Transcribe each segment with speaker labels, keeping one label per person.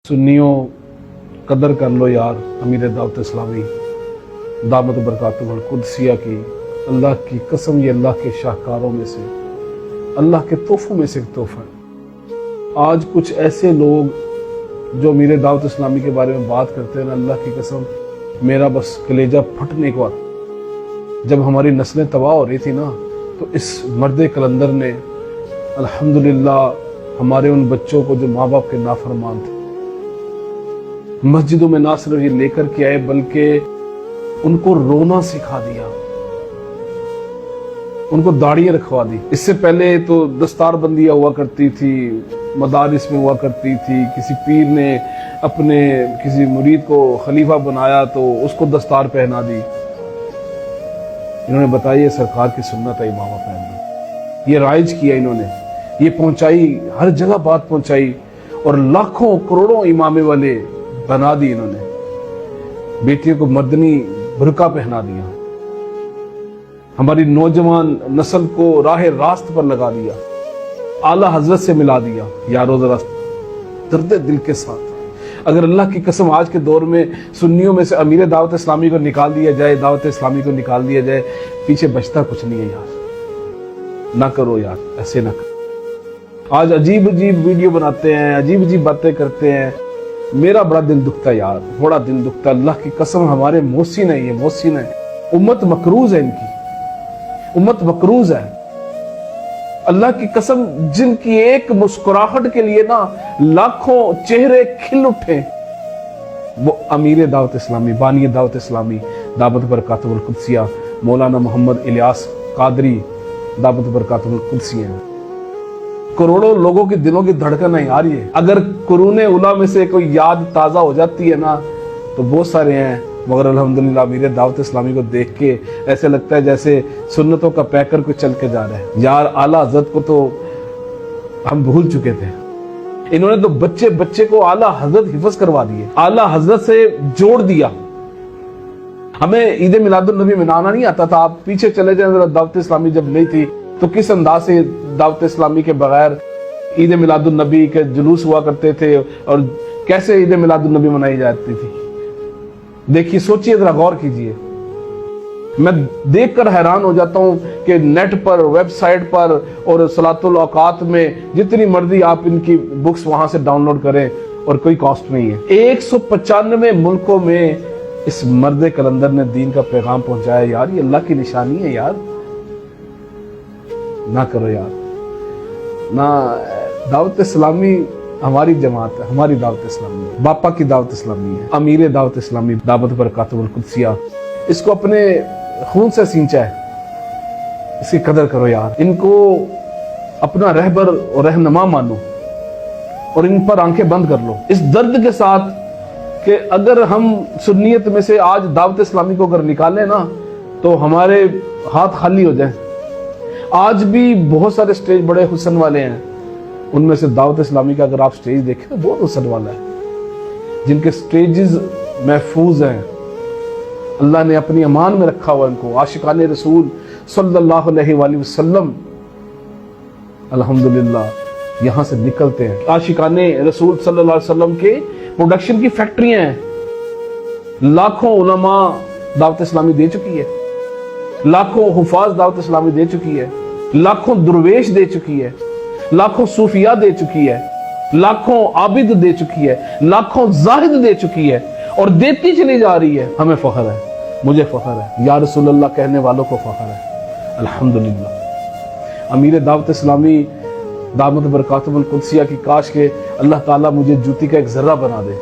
Speaker 1: सुन्नियों कदर कर लो यार अमीर दावत इस्लामी दामत बरकातुहुल कुदसिया की। अल्लाह की कसम, ये अल्लाह के शाहकारों में से, अल्लाह के तोहफों में से एक तोहफा है। आज कुछ ऐसे लोग जो अमीर दावत इस्लामी के बारे में बात करते हैं ना, अल्लाह की कसम मेरा बस कलेजा फटने को आता। जब हमारी नस्लें तबाह हो रही थी ना, तो इस मर्द कलंदर ने अल्हम्दुलिल्लाह हमारे उन बच्चों को जो माँ बाप के नाफरमान थे, मस्जिदों में ना सिर्फ ये लेकर के आए बल्कि उनको रोना सिखा दिया, उनको दाढ़ियां रखवा दी। इससे पहले तो दस्तार बंदियां हुआ करती थी, मदारिस में हुआ करती थी। किसी पीर ने अपने किसी मुरीद को खलीफा बनाया तो उसको दस्तार पहना दी। इन्होंने बताया सरकार की सुन्नत है इमामा पहनना, ये राइज किया इन्होंने, ये पहुंचाई, हर जगह बात पहुंचाई और लाखों करोड़ों इमामे वाले बना दी इन्होंने। बेटियों को मर्दनी बुर्का पहना दिया, हमारी नौजवान नस्ल को राह रास्त पर लगा दिया, आला हजरत से मिला दिया। यारो जरा दर्द दिल के साथ, अगर अल्लाह की कसम आज के दौर में सुन्नियों में से अमीर दावत इस्लामी को निकाल दिया जाए, दावत इस्लामी को निकाल दिया जाए, पीछे बचता कुछ नहीं है यार। ना करो यार, ऐसे ना करो। आज अजीब अजीब वीडियो बनाते हैं, अजीब अजीब बातें करते हैं, मेरा बड़ा दिल दुखता है यार, बड़ा दिल दुखता है। अल्लाह की कसम हमारे मोहसिन है, ये मोहसिन है, उम्मत मकरूज है, इनकी उम्मत मकरूज है। अल्लाह की कसम जिनकी एक मुस्कुराहट के लिए ना लाखों चेहरे खिल उठे, वो अमीर दावत इस्लामी, बानी दावत इस्लामी दावत बरकातुहुल कुदसिया मौलाना मोहम्मद इलियास कादरी दावत बरकातुहुल कुदसिया है। करोड़ों लोगों के दिलों की धड़कन है यार ये। अगर कुरूने उला में से कोई याद ताजा हो जाती है ना, तो बहुत सारे हैं, मगर अल्हम्दुलिल्लाह अमीर दावत इस्लामी को देख के ऐसे लगता है जैसे सुन्नतों का पैकर कोई चल के जा रहा है। यार आला हजरत को तो हम भूल चुके थे, इन्होंने तो बच्चे बच्चे को आला हजरत हिफ्ज करवा दिए, आला हजरत से जोड़ दिया। हमें ईद मिलादुन नबी मनाना नहीं आता था। आप पीछे चले जाए, दावत इस्लामी जब नहीं थी तो किस अंदाज से दावत इस्लामी के बगैर ईद मिलादुन नबी के जुलूस हुआ करते थे और कैसे ईद मिलादुन नबी मनाई जाती थी। देखिए, सोचिए, जरा गौर कीजिए। मैं देखकर हैरान हो जाता हूं कि नेट पर, वेबसाइट पर और सलातुल औकात में जितनी मर्जी आप इनकी बुक्स वहां से डाउनलोड करें और कोई कॉस्ट नहीं है। 195 मुल्कों में इस मर्द कलंदर ने दीन का पैगाम पहुंचाया। यार ये अल्लाह की निशानी है यार, ना करो यार। ना दावत इस्लामी हमारी जमात है, हमारी दावत इस्लामी है, बापा की दावत इस्लामी है, अमीर दावत इस्लामी दावत बरकातुहुल कुदसिया, इसको अपने खून से सींचा है, इसकी कदर करो यार। इनको अपना रहबर और रहनुमा मानो और इन पर आंखें बंद कर लो, इस दर्द के साथ कि अगर हम सुन्नियत में से आज दावत इस्लामी को अगर निकालें ना, तो हमारे हाथ खाली हो जाए। आज भी बहुत सारे स्टेज बड़े हुस्न वाले हैं, उनमें से दावत इस्लामी का अगर आप स्टेज देखें तो बहुत हुस्न वाला है, जिनके स्टेजेस महफूज हैं, अल्लाह ने अपनी अमान में रखा हुआ इनको। आशिकाने रसूल सल्लल्लाहु अलैहि वसल्लम अल्हम्दुलिल्लाह यहाँ से निकलते हैं। आशिकाने रसूल सल्लल्लाहु अलैहि वसल्लम के प्रोडक्शन की फैक्ट्रियां हैं। लाखों उलमा दावत इस्लामी दे चुकी है, लाखों हुफाज दावत इस्लामी दे चुकी है, लाखों दुर्वेश दे चुकी है, लाखों सूफिया दे चुकी है, लाखों आबिद दे चुकी है, लाखों जाहिद दे चुकी है और देती चली जा रही है। हमें फख्र है, मुझे फख्र है, या रसूल अल्लाह कहने वालों को फख्र है। अल्हम्दुलिल्लाह अमीर दावत इस्लामी दामत बरकातुहुल कुदसिया की काश के अल्लाह ताला मुझे जूती का एक जर्रा बना दे,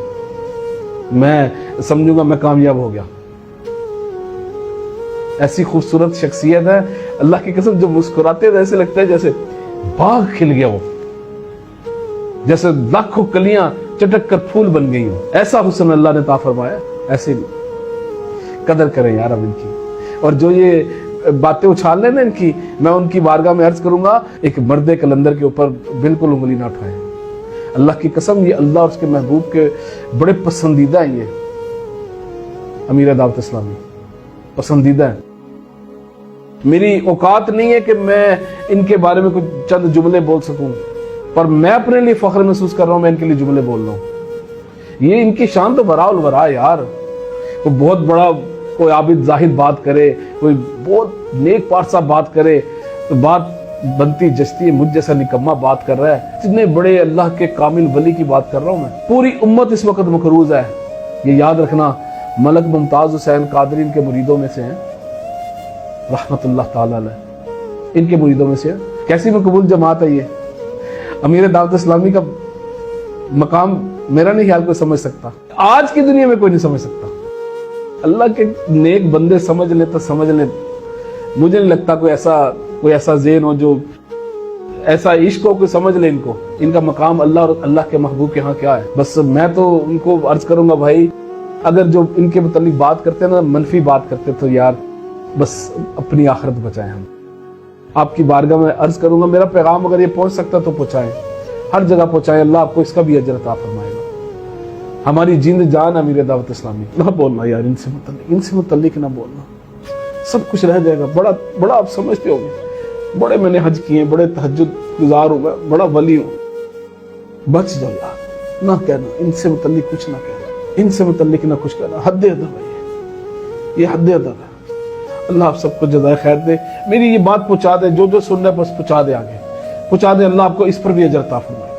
Speaker 1: मैं समझूंगा मैं कामयाब हो गया। ऐसी खूबसूरत शख्सियत है, अल्लाह की कसम, जो मुस्कुराते हैं ऐसे लगता है जैसे बाग खिल गया हो, जैसे लाखों कलियां चटक कर फूल बन गई हो। ऐसा हुस्न अल्लाह ने अता फरमाया। ऐसे कदर करें यार अब इनकी। और जो ये बातें उछाल रहे ना इनकी, मैं उनकी बारगाह में अर्ज करूंगा, एक मर्द कलंदर के ऊपर बिल्कुल उंगली ना उठाएं। अल्लाह की कसम, ये अल्लाह और उसके महबूब के बड़े पसंदीदा हैं। ये अमीर दावत इस्लामी पसंदीदा है। मेरी औकात नहीं है कि मैं इनके बारे में कुछ चंद जुमले बोल सकूं, पर मैं अपने लिए फख्र महसूस कर रहा हूं, मैं इनके लिए जुमले बोल रहा हूं। ये इनकी शान तो बराउल बरा है यार। कोई बहुत बड़ा कोई आबिद जाहिद बात करे, कोई बहुत नेक पारसा बात करे तो बात बनती जचती है। मुझ जैसा निकम्मा बात कर रहा है। इतने बड़े अल्लाह के कामिल वली की बात कर रहा हूँ मैं। पूरी उम्मत इस वक्त मकरूज है, ये याद रखना। मलक मुमताज हुसैन कादरी इनके मुरीदों में से हैं, रहमतुल्लाह ताला अलैह, इनके मुरीदों में से हैं। कैसी मकबूल जमात है ये। अमीर दावत इस्लामी का मकाम मेरा नहीं ख्याल कोई समझ सकता, आज की दुनिया में कोई नहीं समझ सकता। अल्लाह के नेक बंदे समझ ले तो समझ ले। मुझे नहीं लगता कोई ऐसा ज़ेन हो जो ऐसा इश्क हो कोई समझ ले इनको। इनका मकाम अल्लाह और अल्लाह के महबूब के यहाँ क्या है। बस मैं तो उनको अर्ज करूंगा भाई, अगर जो इनके मुतालिक बात करते हैं ना, मनफी बात करते तो यार बस अपनी आखिरत बचाएं। हम आपकी बारगाह में अर्ज करूंगा, मेरा पैगाम अगर ये पहुंच सकता तो पहुंचाएं, हर जगह पहुंचाएं। अल्लाह आपको इसका भी अजर अता फरमाएगा। हमारी जिंद जान अमीर दावत इस्लामी। ना बोलना यार इनसे मुतल्लिक ना बोलना, सब कुछ रह जाएगा। बड़ा आप समझते होंगे, बड़े मैंने हज किए, बड़े तहज्जुद गुजार हूं मैं, बड़ा वली हूं। बच जाओ यार, ना कहना इनसे मुतल्लिक कुछ ना कहना, इनसे मुतल्लिक ना कुछ कहना। हद अदब है ये हद अदब है। अल्लाह आप सबको जज़ाए खैर दे। मेरी ये बात पहुंचा दे, जो सुन रहा है बस पहुंचा दे, आगे पहुंचा दे। अल्लाह आपको इस पर भी अजर अता फरमाए।